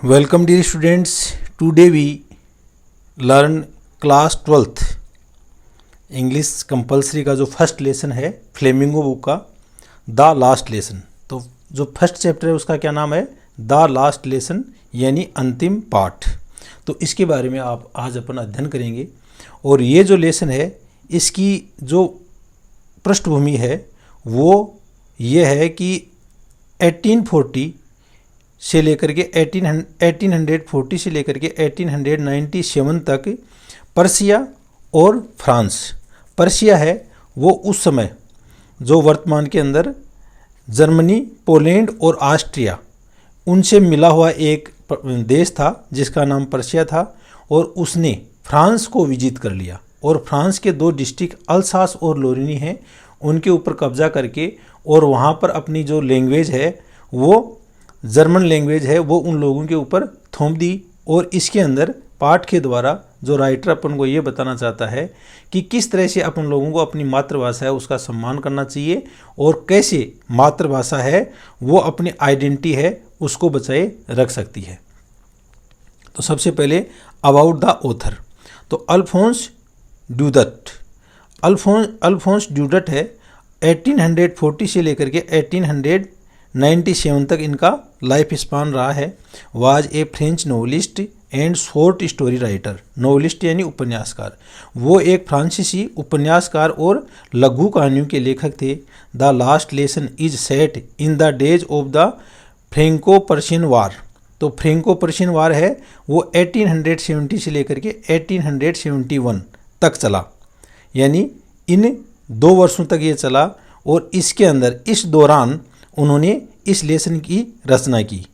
Welcome dear students. Today we learn class 12th English compulsory का जो first lesson है flamingo book का the last lesson. तो जो फर्स्ट चैप्टर है उसका क्या नाम है? द लास्ट लेसन यानी अंतिम पाठ। तो इसके बारे में आप आज अपन अध्ययन करेंगे। और ये जो लेसन है इसकी जो पृष्ठभूमि है वो ये है कि 1840 से लेकर के 1840 से लेकर के 1897 तक पर्शिया और फ्रांस। पर्शिया है वो उस समय जो वर्तमान के अंदर जर्मनी, पोलैंड और ऑस्ट्रिया उनसे मिला हुआ एक देश था जिसका नाम पर्शिया था। और उसने फ्रांस को विजित कर लिया और फ्रांस के दो डिस्ट्रिक्ट अल्सास और लोरिनी हैं उनके ऊपर कब्जा करके और वहाँ पर अपनी जो लैंग्वेज है वो जर्मन लैंग्वेज है वो उन लोगों के ऊपर थोप दी। और इसके अंदर पाठ के द्वारा जो राइटर अपन को ये बताना चाहता है कि किस तरह से अपन लोगों को अपनी मातृभाषा है उसका सम्मान करना चाहिए और कैसे मातृभाषा है वो अपनी आइडेंटिटी है उसको बचाए रख सकती है। तो सबसे पहले अबाउट द ऑथर। तो अल्फोंस ड्यूडट है 1840 से लेकर के 1897 तक इनका लाइफ स्पान रहा है। Was a French novelist and short story writer. Novelist यानी उपन्यासकार। वो एक फ्रांसीसी उपन्यासकार और लघु कहानियों के लेखक थे। The last lesson is set in the days of the Franco Persian war. तो फ्रेंको पर्शियन वार है वो 1870 से लेकर के 1871 तक चला, यानी इन 2 वर्षों तक ये चला। और इसके अंदर इस दौरान उन्होंने इस लेसन की रचना की।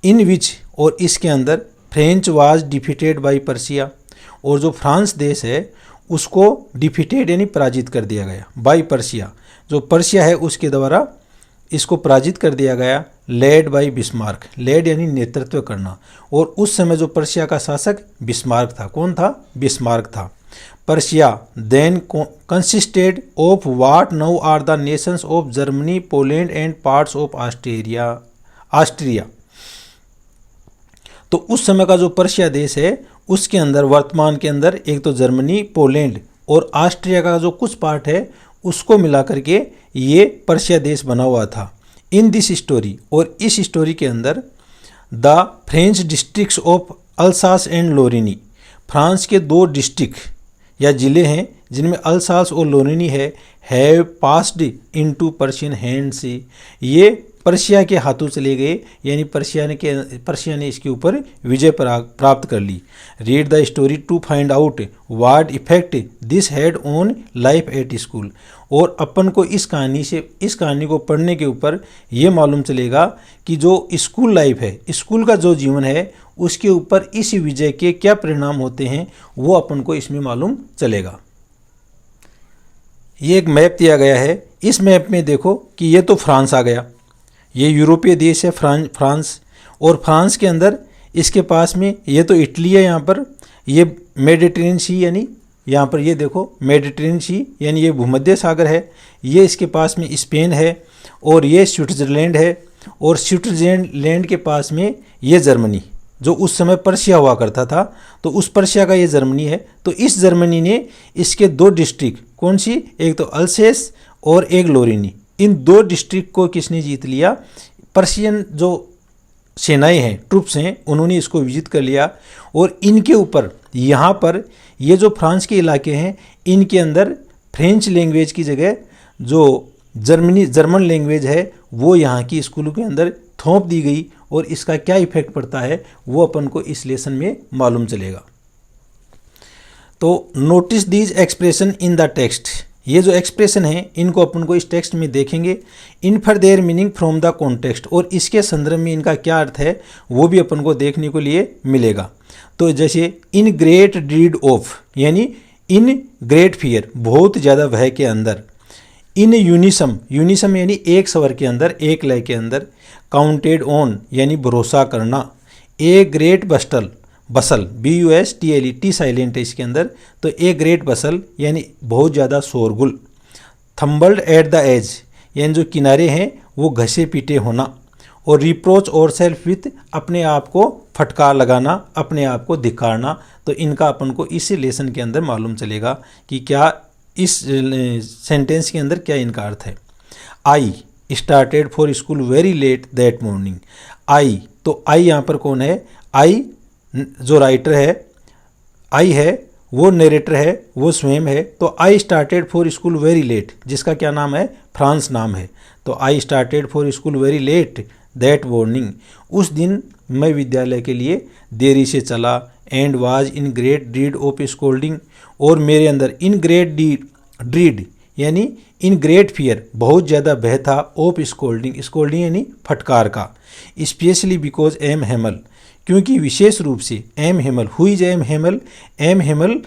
इन विच और इसके अंदर French was defeated by Persia. और जो फ्रांस देश है उसको डिफीटेड यानी पराजित कर दिया गया बाय पर्शिया। जो पर्शिया है उसके द्वारा इसको पराजित कर दिया गया। Led by Bismarck. लेड यानी नेतृत्व करना। और उस समय जो पर्शिया का शासक बिस्मार्क था। कौन था? बिस्मार्क था। Persia then consisted of what now are the nations of Germany, Poland and parts of Austria। तो उस समय का जो पर्शिया देश है उसके अंदर वर्तमान के अंदर एक तो जर्मनी, पोलैंड और ऑस्ट्रिया का जो कुछ पार्ट है उसको मिला करके ये पर्शिया देश बना हुआ था। इन दिस स्टोरी और इस स्टोरी के अंदर the French districts of Alsace and Lorraine. France के 2 डिस्ट्रिक्ट या जिले हैं जिनमें अल्सास और लोरिनी है have passed into Persian hands. ये पर्शिया के हाथों चले गए, यानी पर्शिया ने इसके ऊपर विजय प्राप्त कर ली। Read the story to find out what effect this had on life at school. और अपन को इस कहानी को पढ़ने के ऊपर ये मालूम चलेगा कि जो स्कूल लाइफ है, स्कूल का जो जीवन है उसके ऊपर इस विजय के क्या परिणाम होते हैं वो अपन को इसमें मालूम चलेगा। ये एक मैप दिया गया है। इस मैप में देखो कि ये तो फ्रांस आ गया, ये यूरोपीय देश है फ्रांस। और फ्रांस के अंदर इसके पास में ये तो इटली है, यहाँ पर ये मेडिटेरेनियन सी यानी यहाँ पर ये देखो मेडिटेरेनियन सी यानी ये भूमध्य सागर है। ये इसके पास में स्पेन है और ये स्विट्जरलैंड है। और स्विट्जरलैंड के पास में ये जर्मनी जो उस समय पर्शिया हुआ करता था, तो उस पर्शिया का ये जर्मनी है। तो इस जर्मनी ने इसके 2 डिस्ट्रिक्ट कौन सी, एक तो अल्सेस और एक लोरिनी, इन 2 डिस्ट्रिक्ट को किसने जीत लिया? पर्शियन जो सेनाएं हैं, ट्रूप्स हैं, उन्होंने इसको विजित कर लिया। और इनके ऊपर यहाँ पर ये जो फ्रांस के इलाके हैं इनके अंदर फ्रेंच लैंग्वेज की जगह जो जर्मन लैंग्वेज है वो यहाँ की स्कूलों के अंदर थोप दी गई। और इसका क्या इफेक्ट पड़ता है वो अपन को इस लेसन में मालूम चलेगा। तो notice these expression in the text. ये जो एक्सप्रेशन है इनको अपन को इस टेक्स्ट में देखेंगे। Infer there meaning from the context. और इसके संदर्भ में इनका क्या अर्थ है वो भी अपन को देखने को लिए मिलेगा। तो जैसे इन ग्रेट ड्रीड ऑफ यानी इन ग्रेट फियर बहुत ज़्यादा भय के अंदर। इन यूनिसम यानी एक स्वर के अंदर, एक लय के अंदर। काउंटेड ऑन यानी भरोसा करना। A great Bansal BUSTLE T silent है इसके अंदर। तो ए ग्रेट बसल यानी बहुत ज़्यादा शोरगुल। थम्बल्ड एट द एज यानी जो किनारे हैं वो घसे पीटे होना। और रिप्रोच और सेल्फ विथ अपने आप को फटकार लगाना, अपने आप को धिक्कारना। तो इनका अपन को इस लेसन के अंदर मालूम चलेगा कि क्या इस सेंटेंस के अंदर क्या इनका अर्थ है। I started for school very late that morning. I, तो आई यहाँ पर कौन है? आई जो राइटर है, आई है वो नरेटर है, वो स्वयं है। तो I started for school very late, जिसका क्या नाम है? फ्रांस नाम है। तो I started for school very late that morning, उस दिन मैं विद्यालय के लिए देरी से चला। And was in great dread of scolding, और मेरे अंदर इन ग्रेट ड्रीड यानी इन ग्रेट फियर, बहुत ज़्यादा भय था। ऑफ स्कोल्डिंग, स्कोल्डिंग यानी फटकार का। स्पेशली बिकॉज एम हेमल, क्योंकि विशेष रूप से M Hamel, who is M Hamel? M Hamel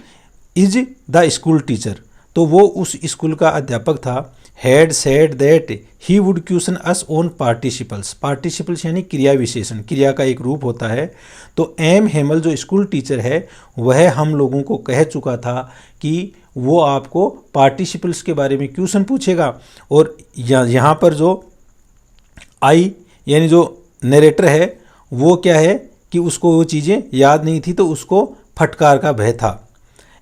is the school teacher, तो वो उस स्कूल का अध्यापक था। Had said that he would question us on participles, participles यानी क्रिया विशेषण, क्रिया का एक रूप होता है। तो एम हेमल जो स्कूल टीचर है वह हम लोगों को कह चुका था कि वो आपको पार्टिसिपल्स के बारे में क्वेश्चन पूछेगा। और यहाँ पर जो आई यानी जो नरेटर है वो क्या है कि उसको वो चीज़ें याद नहीं थी, तो उसको फटकार का भय था।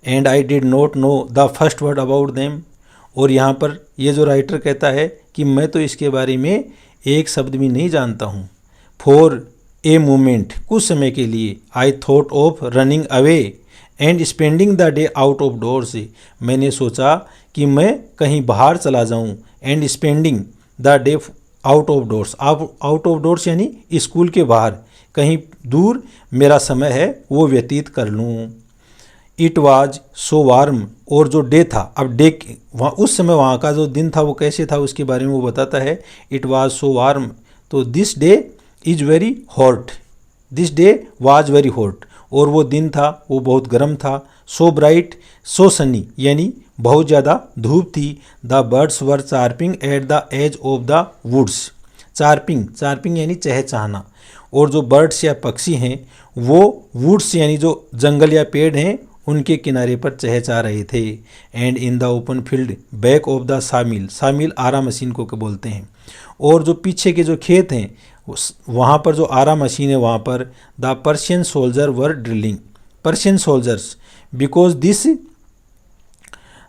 And I did not know the first word about them, और यहाँ पर ये जो राइटर कहता है कि मैं तो इसके बारे में एक शब्द भी नहीं जानता हूँ। फॉर ए मोमेंट, कुछ समय के लिए, I thought of running away and spending the day out of doors, मैंने सोचा कि मैं कहीं बाहर चला जाऊँ। And spending the day out of doors, out of doors यानी स्कूल के बाहर, कहीं दूर मेरा समय है वो व्यतीत कर लूँ। इट वाज सो वार्म, और जो डे था, अब डे वहाँ उस समय वहाँ का जो दिन था वो कैसे था उसके बारे में वो बताता है। इट वाज सो वार्म, तो this day is very hot, this day was very hot, और वो दिन था वो बहुत गर्म था। सो ब्राइट, सो सनी यानी बहुत ज़्यादा धूप थी। The birds were chirping at the edge of the woods, chirping, chirping यानी चहचहाना, और जो बर्ड्स या पक्षी हैं वो वुड्स यानी जो जंगल या पेड़ हैं उनके किनारे पर चहचहा रहे थे। And in the open field back of the सामिल, सामिल आरा मशीन को बोलते हैं, और जो पीछे के जो खेत हैं वहाँ पर जो आरा मशीन है वहाँ पर the Persian soldier were drilling, Persian soldiers, because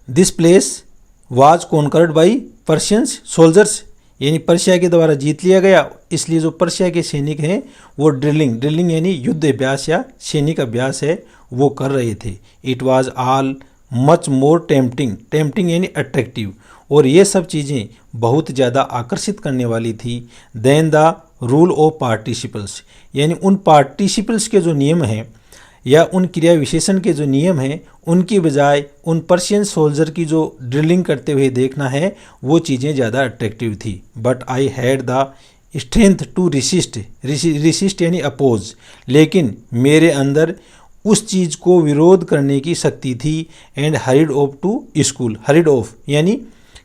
this place was conquered by Persians soldiers, यानी पर्शिया के द्वारा जीत लिया गया, इसलिए जो पर्शिया के सैनिक हैं वो ड्रिलिंग, ड्रिलिंग यानी युद्ध अभ्यास या सैनिक अभ्यास है वो कर रहे थे। It was all much more tempting, tempting यानी अट्रैक्टिव, और ये सब चीज़ें बहुत ज़्यादा आकर्षित करने वाली थी। Then the rule of participles, यानी उन पार्टिसिपल्स के जो नियम हैं या उन क्रिया विशेषण के जो नियम हैं उनकी बजाय उन पर्शियन सोल्जर की जो ड्रिलिंग करते हुए देखना है वो चीज़ें ज़्यादा अट्रैक्टिव थी। But I had the strength to resist, resist यानी अपोज, लेकिन मेरे अंदर उस चीज़ को विरोध करने की शक्ति थी। And hurried off to school, hurried off यानी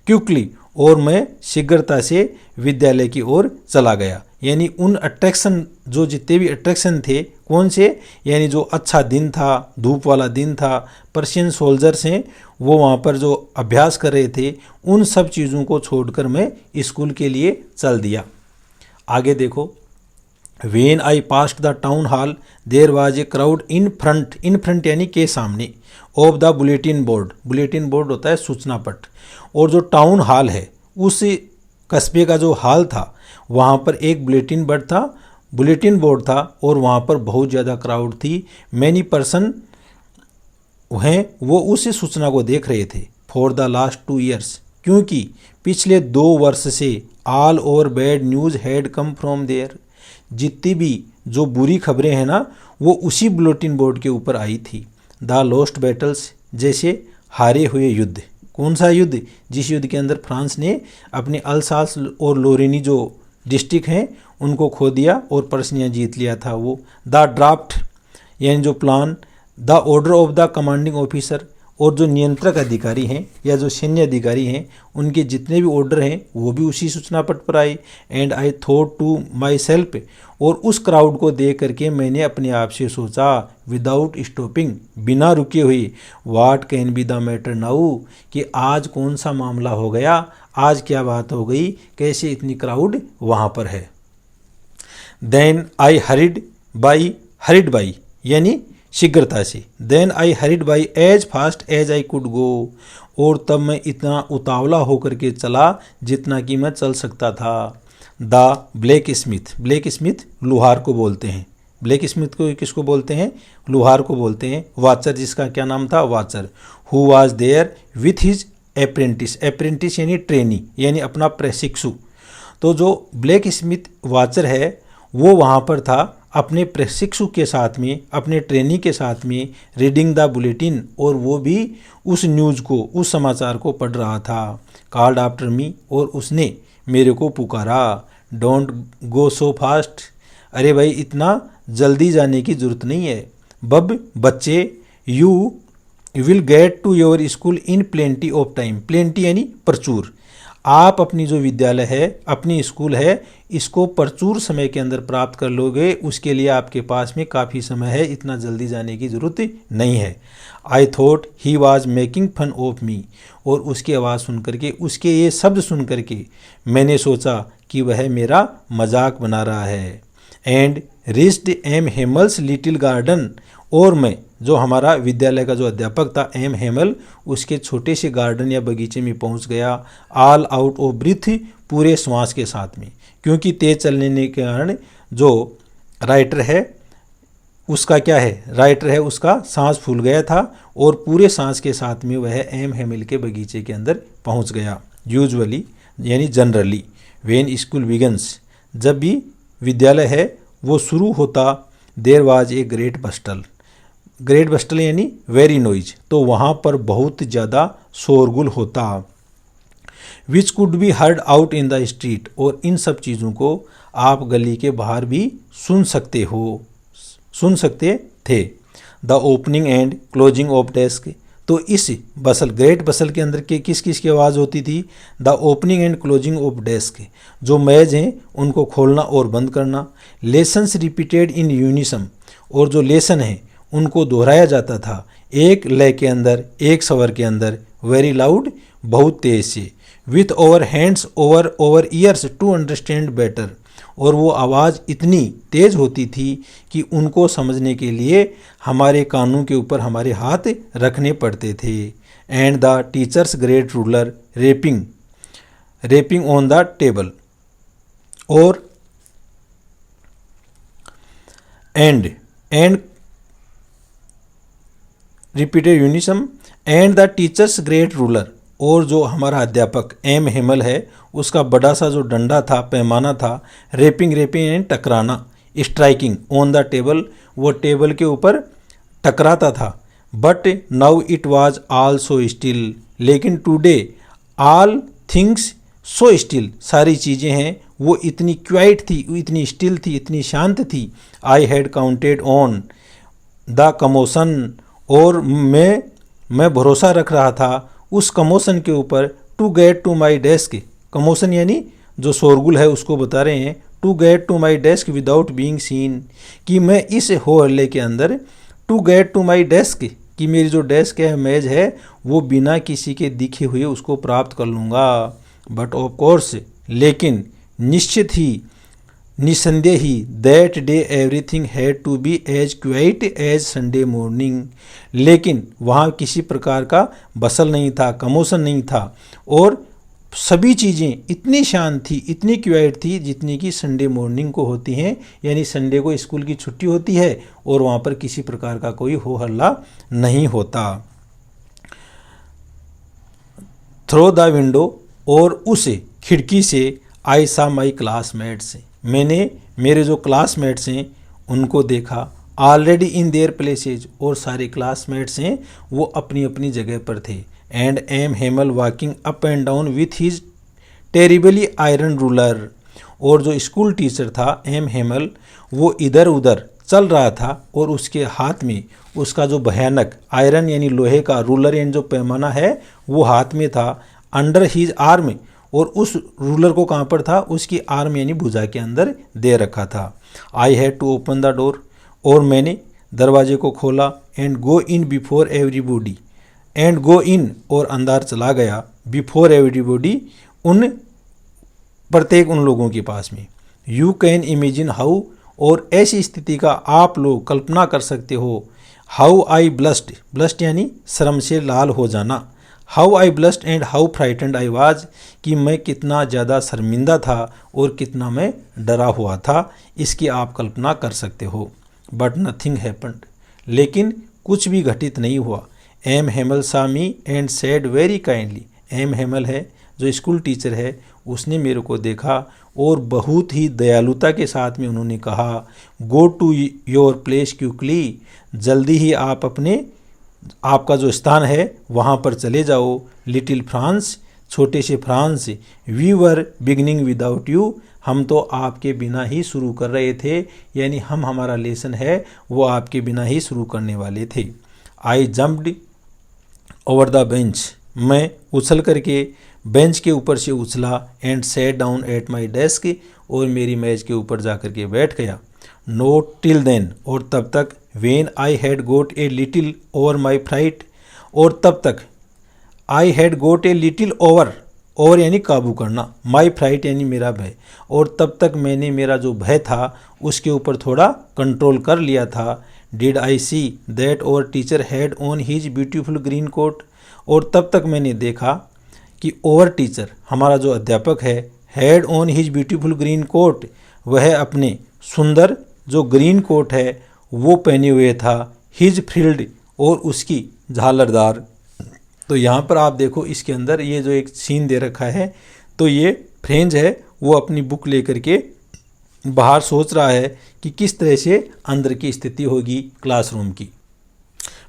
क्विकली, और मैं शीघ्रता से विद्यालय की ओर चला गया। यानी उन अट्रैक्शन, जो जितने भी अट्रैक्शन थे कौन से, यानी जो अच्छा दिन था, धूप वाला दिन था, पर्शियन सोल्जर्स हैं वो वहाँ पर जो अभ्यास कर रहे थे, उन सब चीज़ों को छोड़कर मैं स्कूल के लिए चल दिया। आगे देखो, when I past the town hall there was a crowd in front, in front यानी के सामने, of the bulletin board, bulletin board होता है सूचना पट, और जो टाउन हॉल है उस कस्बे का जो हाल था वहाँ पर एक बुलेटिन बोर्ड था, बुलेटिन बोर्ड था, और वहाँ पर बहुत ज़्यादा क्राउड थी। मैनी पर्सन हैं वो उस सूचना को देख रहे थे। फॉर द लास्ट 2 ईयर्स, क्योंकि पिछले 2 वर्ष से all over bad news had come from there, जितनी भी जो बुरी खबरें हैं ना वो उसी बुलेटिन बोर्ड के ऊपर आई थी। द लॉस्ट बैटल्स, जैसे हारे हुए युद्ध, कौन सा युद्ध? जिस युद्ध के अंदर फ्रांस ने अपने अल्सास और लोरेनी जो डिस्ट्रिक्ट हैं उनको खो दिया और पर्शिया जीत लिया था वो। द ड्राफ्ट यानी जो plan, the order of the commanding officer, और जो नियंत्रक अधिकारी हैं या जो सैन्य अधिकारी हैं उनके जितने भी ऑर्डर हैं वो भी उसी सूचना पट पर आए। And I thought to myself, और उस क्राउड को देख करके मैंने अपने आप से सोचा, विदाउट स्टॉपिंग, बिना रुके हुए, what can be the matter now, कि आज कौन सा मामला हो गया, आज क्या बात हो गई, कैसे इतनी क्राउड वहाँ पर है। देन आई हरिड बाई यानी शीघ्रता से। Then I hurried by as fast as I could go, और तब मैं इतना उतावला होकर के चला जितना कि मैं चल सकता था। द ब्लैक स्मिथ लुहार को बोलते हैं। ब्लैक स्मिथ को किसको बोलते हैं? लुहार को बोलते हैं। वाचर जिसका क्या नाम था? Wachter. Who was there with his apprentice यानी ट्रेनी यानी अपना प्रशिक्षु। तो जो ब्लैक स्मिथ वाचर है वो वहाँ पर था अपने प्रशिक्षु के साथ में, अपने ट्रेनी के साथ में, रीडिंग द बुलेटिन, और वो भी उस न्यूज़ को, उस समाचार को पढ़ रहा था। कॉल्ड आफ्टर मी, और उसने मेरे को पुकारा। डोंट गो सो फास्ट, अरे भाई इतना जल्दी जाने की ज़रूरत नहीं है। बच्चे, you will get to your school in plenty of time. Plenty यानी प्रचुर। आप अपनी जो विद्यालय है, अपनी स्कूल है, इसको प्रचुर समय के अंदर प्राप्त कर लोगे। उसके लिए आपके पास में काफ़ी समय है, इतना जल्दी जाने की ज़रूरत नहीं है। I thought he was making fun of me, और उसकी आवाज़ सुन करके, उसके ये शब्द सुन करके मैंने सोचा कि वह मेरा मजाक बना रहा है। And reached M Hamel's little garden, और मैं जो हमारा विद्यालय का जो अध्यापक था एम हेमल, उसके छोटे से गार्डन या बगीचे में पहुंच गया। ऑल आउट ऑफ ब्रीथ, पूरे श्वास के साथ में, क्योंकि तेज चलने के कारण जो राइटर है उसका क्या है, राइटर है उसका सांस फूल गया था, और पूरे सांस के साथ में वह एम हेमल के बगीचे के अंदर पहुंच गया। यूजुअली यानी जनरली, व्हेन स्कूल बिगन्स, जब भी विद्यालय है वो शुरू होता, देयर वाज ए ग्रेट बस्टल यानी वेरी नॉइज, तो वहाँ पर बहुत ज़्यादा शोरगुल होता। Which could be heard out in the street, और इन सब चीज़ों को आप गली के बाहर भी सुन सकते थे। The opening and closing of desk, तो इस ग्रेट बसल के अंदर के किस किस की आवाज़ होती थी? The opening and closing of desk, जो मेज हैं उनको खोलना और बंद करना। लेसन्स रिपीटेड इन यूनिसम, और जो लेसन हैं उनको दोहराया जाता था एक लय के अंदर, एक स्वर के अंदर। वेरी लाउड, बहुत तेज से। With over hands over years to understand better, और वो आवाज़ इतनी तेज होती थी कि उनको समझने के लिए हमारे कानों के ऊपर हमारे हाथ रखने पड़ते थे। And the teacher's great ruler rapping on the table, और and repeated unison. And the teacher's great ruler, और जो हमारा अध्यापक एम हेमल है उसका बड़ा सा जो डंडा था, पैमाना था। रेपिंग यानी टकराना। स्ट्राइकिंग ऑन द टेबल, वो टेबल के ऊपर टकराता था। But now it was all so still, लेकिन today all things so still, सारी चीज़ें हैं वो इतनी क्वाइट थी, इतनी स्टिल थी, इतनी शांत थी। I had counted on the commotion, और मैं भरोसा रख रहा था उस कमोशन के ऊपर। To get to my desk, commotion यानी जो शोरगुल है उसको बता रहे हैं। To get to my desk without being seen, कि मैं इस हो हल्ले के अंदर, to get to my desk, कि मेरी जो डेस्क है, मेज है, वो बिना किसी के दिखे हुए उसको प्राप्त कर लूँगा। बट ऑफ कोर्स, लेकिन निश्चित ही, निसंदेह ही, that day everything had to be as quiet as Sunday morning, लेकिन वहाँ किसी प्रकार का बसल नहीं था, कमोशन नहीं था, और सभी चीज़ें इतनी शांत थी, इतनी क्वाइट थी जितनी कि संडे मॉर्निंग को होती हैं, यानी संडे को स्कूल की छुट्टी होती है और वहाँ पर किसी प्रकार का कोई हो हल्ला नहीं होता। थ्रू द विंडो, और उस खिड़की से आई सा माई क्लासमेट्स, मैंने मेरे जो क्लासमेट्स हैं उनको देखा। ऑलरेडी इन देयर प्लेसेज, और सारे क्लासमेट्स हैं वो अपनी अपनी जगह पर थे। And M Hamel walking up and down with his terribly iron ruler, और जो स्कूल टीचर था एम हेमल, वो इधर उधर चल रहा था और उसके हाथ में उसका जो भयानक आयरन यानी लोहे का रूलर यानी जो पैमाना है वो हाथ में था। अंडर हिज आर्म, और उस रूलर को कहाँ पर था? उसकी आर्म यानी भुजा के अंदर दे रखा था। I had to open the door, और मैंने दरवाजे को खोला। And go in before everybody, and go in, और अंदर चला गया। बिफोर एवरीबॉडी, प्रत्येक उन लोगों के पास में। यू कैन इमेजिन हाउ, और ऐसी स्थिति का आप लोग कल्पना कर सकते हो। हाउ आई ब्लस्ट, ब्लस्ट यानी शर्म से लाल हो जाना। How I blast and how frightened I was, कि मैं कितना ज़्यादा शर्मिंदा था और कितना मैं डरा हुआ था, इसकी आप कल्पना कर सकते हो। बट नथिंग हैपेंड, लेकिन कुछ भी घटित नहीं हुआ। M Hamel saw me and said very kindly, M Hamel है जो स्कूल टीचर है, उसने मेरे को देखा और बहुत ही दयालुता के साथ में उन्होंने कहा, go to your place quickly, जल्दी ही आप अपने आपका जो स्थान है वहाँ पर चले जाओ। लिटिल फ्रांस, छोटे से France, we were beginning without you, हम तो आपके बिना ही शुरू कर रहे थे, यानी हम हमारा लेसन है वो आपके बिना ही शुरू करने वाले थे। I jumped over the bench, मैं उछल करके बेंच के ऊपर से उछला। And sat down at my desk, और मेरी मेज के ऊपर जा कर के बैठ गया। नोट टिल देन, और तब तक, when I had got a little over my fright, और तब तक I had got a little over, over यानी काबू करना, माई फ्राइट यानी मेरा भय, और तब तक मैंने मेरा जो भय था उसके ऊपर थोड़ा कंट्रोल कर लिया था। Did I see that our teacher had on his beautiful green coat, और तब तक मैंने देखा कि ओवर टीचर हमारा जो अध्यापक है, had on his beautiful green coat, वह अपने सुंदर जो ग्रीन कोट है वो पहने हुए था। हिज फ्रिल्ड, और उसकी झालरदार। तो यहाँ पर आप देखो इसके अंदर ये जो एक सीन दे रखा है, तो ये फ्रेंच है वो अपनी बुक लेकर के बाहर सोच रहा है कि किस तरह से अंदर की स्थिति होगी क्लासरूम की।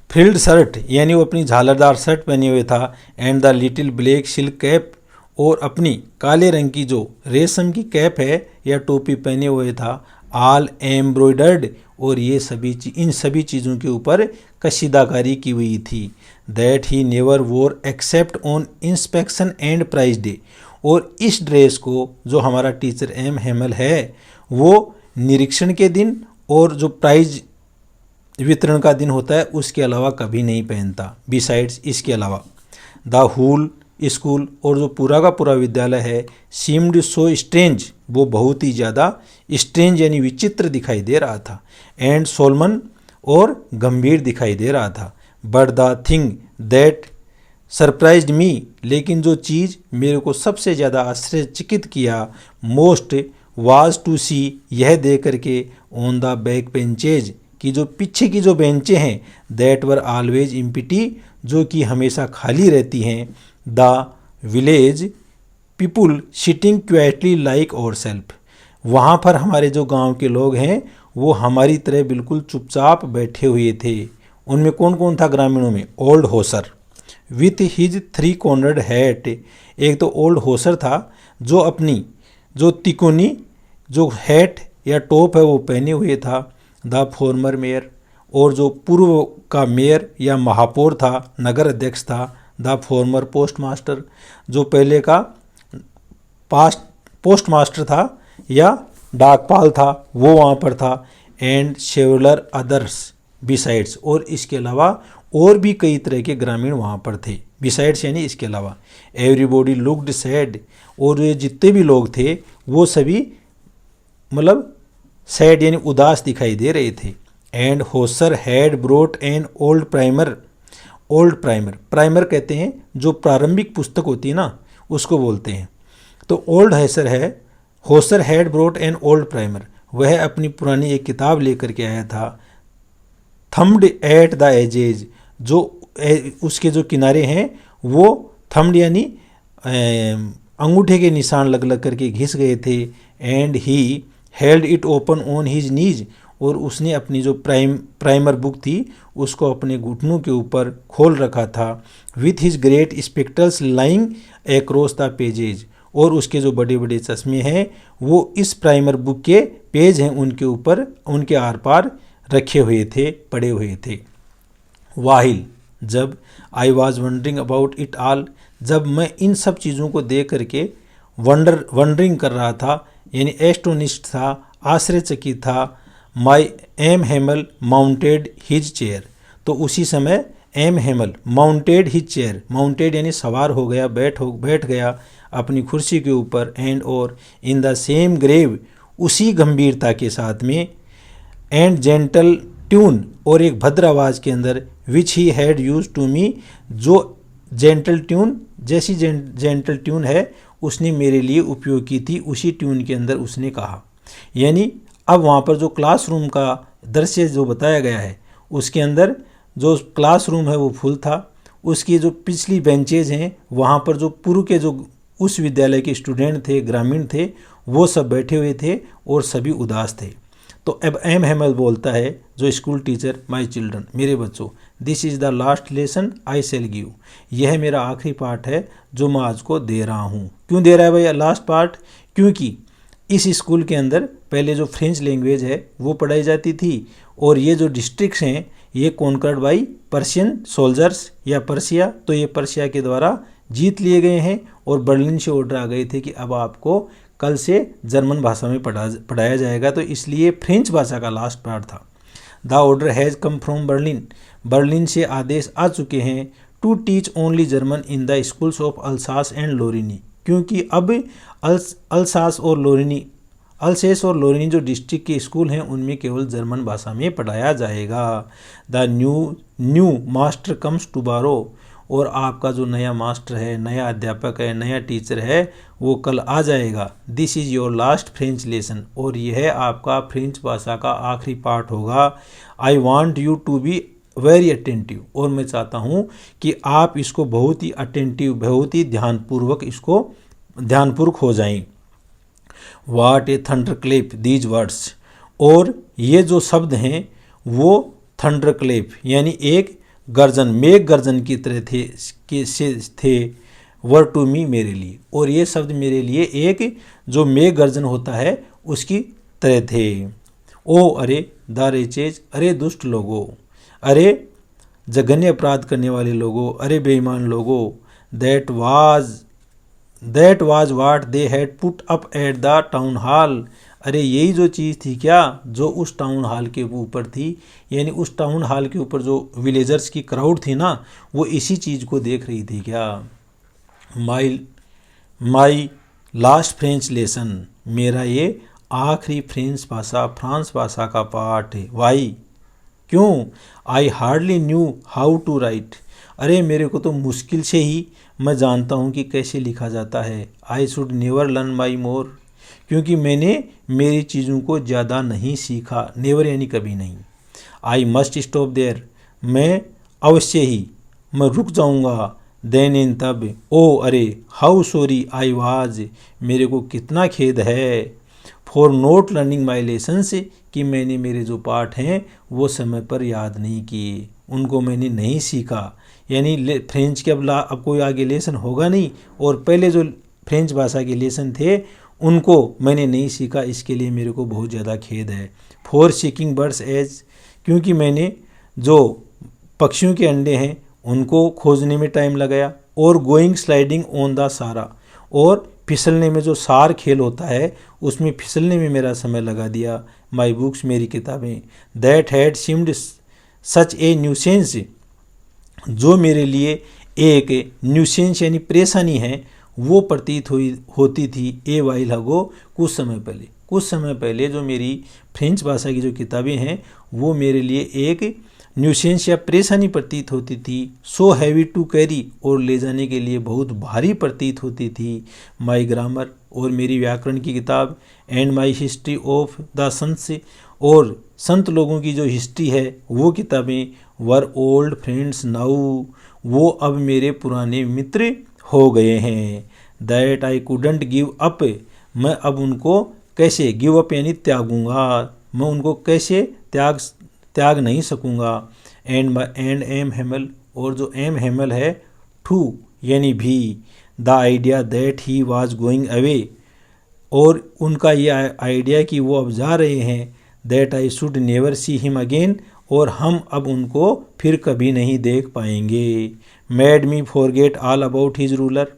फ्रिल्ड शर्ट यानी वो अपनी झालरदार शर्ट पहने हुए था। And the little black silk cap, और अपनी काले रंग की जो रेशम की कैप है या टोपी पहने हुए था। आल एम्ब्रॉयडर्ड, और ये इन सभी चीज़ों के ऊपर कशीदाकारी की हुई थी। That he never wore except on inspection and prize day, और इस ड्रेस को जो हमारा टीचर एम हेमल है वो निरीक्षण के दिन और जो प्राइज वितरण का दिन होता है उसके अलावा कभी नहीं पहनता। बिसाइड्स, इसके अलावा, द होल स्कूल, और जो पूरा का पूरा विद्यालय है, सीम्ड सो स्ट्रेंज, वो बहुत ही ज़्यादा स्ट्रेंज यानी विचित्र दिखाई दे रहा था। एंड सोलमन, और गंभीर दिखाई दे रहा था। But the thing that surprised me, लेकिन जो चीज़ मेरे को सबसे ज़्यादा आश्चर्यचकित किया, मोस्ट वाज टू सी, यह देख करके, ऑन द बैक बेंचेज, कि जो पीछे की जो बेंचें हैं, दैट वर ऑलवेज एम्प्टी, जो कि हमेशा खाली रहती हैं। The village people sitting quietly like और सेल्फ, वहाँ पर हमारे जो गांव के लोग हैं वो हमारी तरह बिल्कुल चुपचाप बैठे हुए थे। उनमें कौन कौन था ग्रामीणों में? Old Hauser with his 3 cornered hat, एक तो ओल्ड होसर था जो अपनी जो तिकोनी जो हैट या टोप है वो पहने हुए था। द फॉर्मर मेयर, और जो पूर्व का मेयर या महापौर था, नगर अध्यक्ष था। द फॉर्मर पोस्ट मास्टर, जो पहले का पोस्ट मास्टर था या डाकपाल था, वो वहाँ पर था। एंड सेवरल अदर्स बिसाइड्स, और इसके अलावा और भी कई तरह के ग्रामीण वहाँ पर थे। बिसाइड्स यानी इसके अलावा। एवरीबॉडी लुक्ड सैड, और ये जितने भी लोग थे वो सभी मतलब सैड यानी उदास दिखाई दे रहे थे। And Hauser had brought an old primer, old primer, primer कहते हैं जो प्रारंभिक पुस्तक होती है ना उसको बोलते हैं। तो old Hauser had brought an old primer, वह अपनी पुरानी एक किताब लेकर के आया था। थम्ड एट द एजेज, जो उसके जो किनारे हैं वो थम्ड यानी अंगूठे के निशान लग लग करके घिस गए थे। And he held it open on his knees, और उसने अपनी जो प्राइमर बुक थी उसको अपने घुटनों के ऊपर खोल रखा था। With his great spectacles lying across the pages, और उसके जो बड़े बड़े चश्मे हैं वो इस प्राइमर बुक के पेज हैं उनके ऊपर उनके आर पार रखे हुए थे, पड़े हुए थे। वाहिल, जब I was wondering about it all, जब मैं इन सब चीज़ों को देख करके वंडरिंग कर रहा था यानी एस्टोनिश्ड था, आश्चर्यचकित था। My M Hamel mounted his chair, तो उसी समय M Hamel mounted his chair, mounted यानी सवार हो गया, बैठ गया अपनी कुर्सी के ऊपर। एंड और इन द सेम ग्रेव, उसी गंभीरता के साथ में एंड जेंटल ट्यून और एक भद्र आवाज़ के अंदर which he had used to me, जो जेंटल ट्यून जैसी जेंटल ट्यून है उसने मेरे लिए उपयोग की थी, उसी ट्यून के अंदर उसने कहा। यानी अब वहाँ पर जो क्लासरूम का दृश्य जो बताया गया है उसके अंदर जो क्लासरूम है वो फुल था, उसकी जो पिछली बेंचेज हैं वहाँ पर जो पूर्व के जो उस विद्यालय के स्टूडेंट थे, ग्रामीण थे, वो सब बैठे हुए थे और सभी उदास थे। तो अब एम हेमल बोलता है जो स्कूल टीचर, माय चिल्ड्रन, मेरे बच्चों, this is the last lesson I shall give, यह मेरा आखिरी पाठ है जो मैं आज को दे रहा हूँ। क्यों दे रहा है भैया लास्ट पार्ट? क्योंकि इस स्कूल के अंदर पहले जो फ्रेंच लैंग्वेज है वो पढ़ाई जाती थी और ये जो डिस्ट्रिक्ट्स हैं ये कॉन्कर्ड बाई पर्शियन सोल्जर्स या पर्शिया, तो ये पर्शिया के द्वारा जीत लिए गए हैं और बर्लिन से ऑर्डर आ गए थे कि अब आपको कल से जर्मन भाषा में पढ़ाया जाएगा, तो इसलिए फ्रेंच भाषा का लास्ट पार्ट था। The order has come from Berlin, Berlin से आदेश आ चुके हैं to teach only German in the schools of Alsace and Lorraine, क्योंकि अब अल्सास और लोरिनी, अल्सेस और लोरिनी जो डिस्ट्रिक्ट के स्कूल हैं उनमें केवल जर्मन भाषा में पढ़ाया जाएगा। The new master comes tomorrow, और आपका जो नया मास्टर है, नया अध्यापक है, नया टीचर है वो कल आ जाएगा। This is your last French lesson, और यह आपका फ्रेंच भाषा का आखिरी पाठ होगा। I want you to be very attentive, और मैं चाहता हूँ कि आप इसको बहुत ही अटेंटिव, बहुत ही ध्यानपूर्वक हो जाएं। What a thunderclap these words, और ये जो शब्द हैं वो थंडर क्लेप यानी एक गर्जन, मेघ गर्जन की तरह थे वर टू मी, मेरे लिए, और ये शब्द मेरे लिए एक जो मेघ गर्जन होता है उसकी तरह थे। ओ अरे द रेचेज, अरे दुष्ट लोगों, अरे जघन्य अपराध करने वाले लोगों, अरे बेईमान लोगों, that was what they had put up at the town hall, अरे यही जो चीज़ थी क्या जो उस टाउन हॉल के ऊपर थी, यानी उस टाउन हॉल के ऊपर जो विलेजर्स की क्राउड थी ना वो इसी चीज़ को देख रही थी क्या। माई लास्ट फ्रेंच लेसन, मेरा ये आखिरी फ्रांस भाषा का पाठ है। वाई, क्यों? I hardly knew how to write, अरे मेरे को तो मुश्किल से ही मैं जानता हूँ कि कैसे लिखा जाता है। I should never learn my more, क्योंकि मैंने मेरी चीज़ों को ज़्यादा नहीं सीखा, नेवर यानी कभी नहीं। आई मस्ट स्टॉप देयर, मैं अवश्य ही मैं रुक जाऊँगा। देन इन तब, ओ अरे हाउ सॉरी आई वाज, मेरे को कितना खेद है। For note learning my lessons, कि मैंने मेरे जो पाठ हैं वो समय पर याद नहीं किए, उनको मैंने नहीं सीखा। यानी फ्रेंच के अब कोई आगे लेसन होगा नहीं, और पहले जो फ्रेंच भाषा के लेसन थे उनको मैंने नहीं सीखा, इसके लिए मेरे को बहुत ज़्यादा खेद है। फॉर सीकिंग बर्ड्स एज, क्योंकि मैंने जो पक्षियों के अंडे हैं उनको खोजने में टाइम लगाया। और गोइंग स्लाइडिंग ऑन द सारा, और फिसलने में जो सार खेल होता है उसमें फिसलने में मेरा समय लगा दिया। माई बुक्स, मेरी किताबें। That had seemed such A nuisance, जो मेरे लिए एक न्यूसेंस यानी परेशानी है वो प्रतीत होती थी। ए वाइल अगो, कुछ समय पहले जो मेरी फ्रेंच भाषा की जो किताबें हैं वो मेरे लिए एक न्यूसेंस या परेशानी प्रतीत होती थी। सो हैवी टू कैरी, और ले जाने के लिए बहुत भारी प्रतीत होती थी। माई ग्रामर, और मेरी व्याकरण की किताब। And my history of the saints, और संत लोगों की जो हिस्ट्री है वो किताबें। वर ओल्ड फ्रेंड्स नाउ, वो अब मेरे पुराने मित्र हो गए हैं। That I couldn't give up, मैं अब उनको कैसे, गिव अप यानी त्यागूंगा, मैं उनको कैसे त्याग नहीं सकूंगा। एंड एम हेमल, और जो एम हेमल है टू यानी भी। The idea that he was going away, और उनका ये आइडिया कि वो अब जा रहे हैं। That I should never see him again, और हम अब उनको फिर कभी नहीं देख पाएंगे। Made me forget all about his ruler,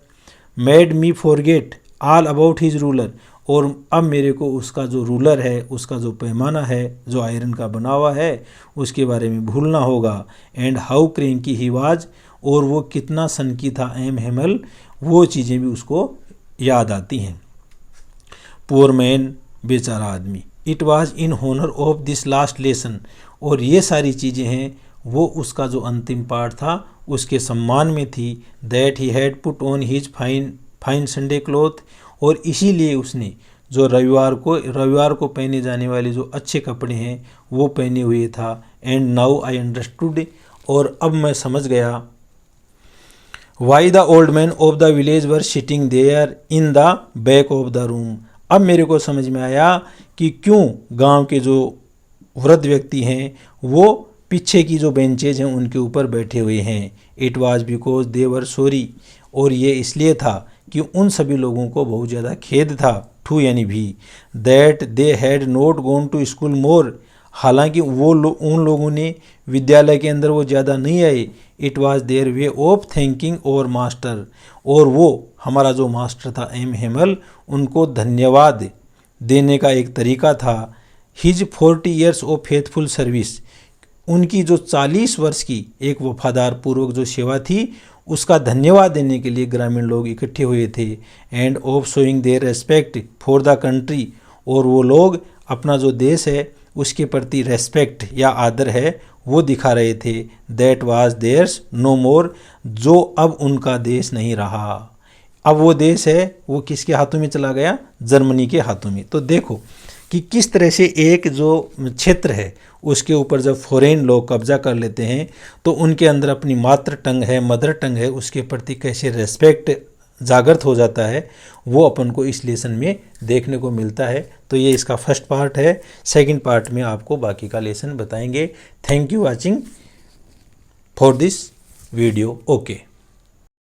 made me forget all about his ruler, और अब मेरे को उसका जो रूलर है, उसका जो पैमाना है जो आयरन का बना हुआ है उसके बारे में भूलना होगा। And how cranky he was, और वो कितना सनकी था एम हेमल, वो चीज़ें भी उसको याद आती हैं। पुअर मैन, बेचारा आदमी। It was in honour of this last lesson, और ये सारी चीज़ें हैं वो उसका जो अंतिम पाठ था उसके सम्मान में थी। That he had put on his fine Sunday cloth, और इसीलिए उसने जो रविवार को पहने जाने वाले जो अच्छे कपड़े हैं वो पहने हुए था। एंड नाउ आई अंडरस्टूड, और अब मैं समझ गया, why the old man of the village were sitting there in the back of the room. अब मेरे को समझ में आया कि क्यों गांव के जो वृद्ध व्यक्ति हैं वो पीछे की जो बेंचेज हैं उनके ऊपर बैठे हुए हैं। It was because they were sorry, और ये इसलिए था कि उन सभी लोगों को बहुत ज़्यादा खेद था, टू यानी भी, that they had not gone to school more, हालांकि उन लोगों ने विद्यालय के अंदर वो ज़्यादा नहीं आए। It was their way of thanking और मास्टर, और वो हमारा जो मास्टर था एम हेमल, उनको धन्यवाद देने का एक तरीका था। His 40 years of faithful service, उनकी जो 40 वर्ष की एक वफादार पूर्वक जो सेवा थी उसका धन्यवाद देने के लिए ग्रामीण लोग इकट्ठे हुए थे। End of showing there respect for the country, और वो लोग अपना जो देश है उसके प्रति रेस्पेक्ट या आदर है वो दिखा रहे थे। दैट वाज देयर्स नो मोर, जो अब उनका देश नहीं रहा। अब वो देश है वो किसके हाथों में चला गया? जर्मनी के हाथों में। तो देखो कि किस तरह से एक जो क्षेत्र है उसके ऊपर जब फॉरेन लोग कब्जा कर लेते हैं तो उनके अंदर अपनी मातृ टंग है, मदर टंग है, उसके प्रति कैसे रेस्पेक्ट जागृत हो जाता है, वो अपन को इस लेसन में देखने को मिलता है। तो ये इसका फर्स्ट पार्ट है। सेकंड पार्ट में आपको बाकी का लेसन बताएंगे। Thank you watching for this video. Okay.